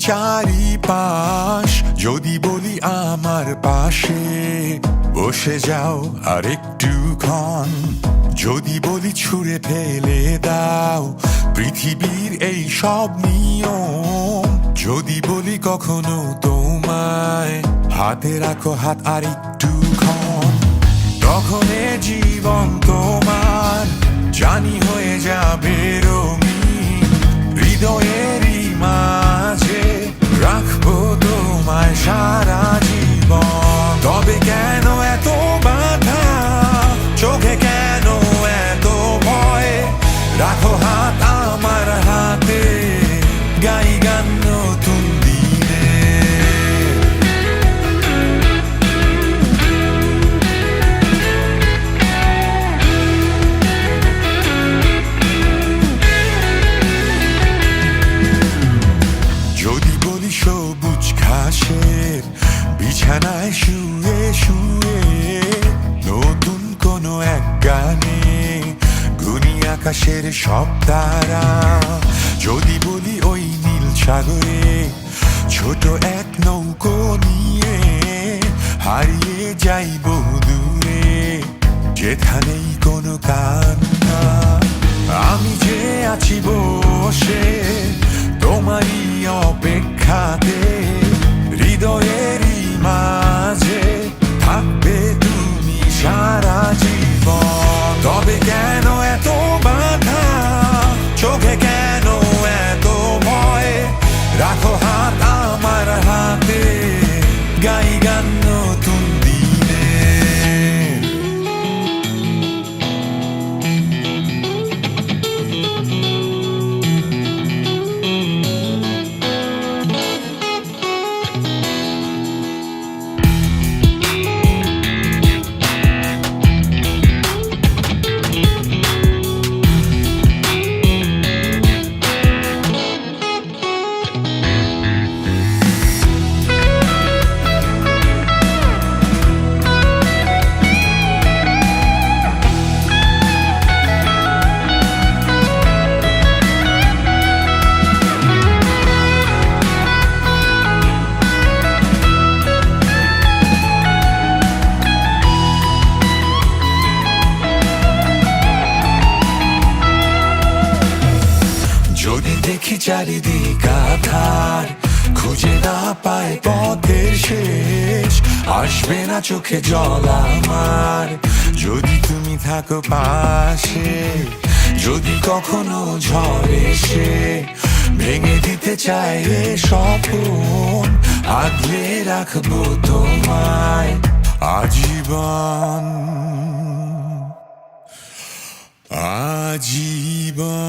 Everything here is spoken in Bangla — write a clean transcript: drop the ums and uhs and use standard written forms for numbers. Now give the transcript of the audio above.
চারিপাশ, যদি বলি আমার পাশে বসে যাও আর একটুক্ষণ, যদি বলি ছুঁড়ে ফেলে দাও পৃথিবীর এই সব নিয়ম, যদি বলি কখনো তোমায় হাতে রাখো হাত আর একটুক্ষণ, তখন এ জীবন তোমার জানি হয়ে যাবে রঙিন। হৃদয়েরই মাঝে রাখবো তোমায় সারা জীবন। তবে কেন এত বাধা, চোখে কেন এত ভয়? রাখো হাত আমার হাতে, গাই গান নতুন দিনে। যদি বলি সবুজ ঘাসের বিছানায় শুয়ে শুয়ে নতুন কোনো এক গানে গুনি আকাশের সব তারা, যদি বলি ওই নীল সাগরে ছোট এক নৌকো নিয়ে হারিয়ে যাইব দূরে, যেখানেই কোনো কান্না, আমি যে আছি বসে তোমারই অপেক্ষাতে। হৃদয়েরই মাঝে থাকবে তুমি সারা জীবন। তবে কেন এত বাধা, চোখে কেন এত ভয়? রাখো হাত আমার হাতে, গাই গান নতুন দিনে। যদি দেখি চারিদিক আধার, খুঁজে না পায় পথের শেষ, আসবে না চোখে জল আমার যদি তুমি থাকো পাশে। যদি কখনো ঝড় এসে ভেঙে দিতে চায় এ স্বপ্ন, আগলে রাখবো তোমায় আজীবন, আজীবন।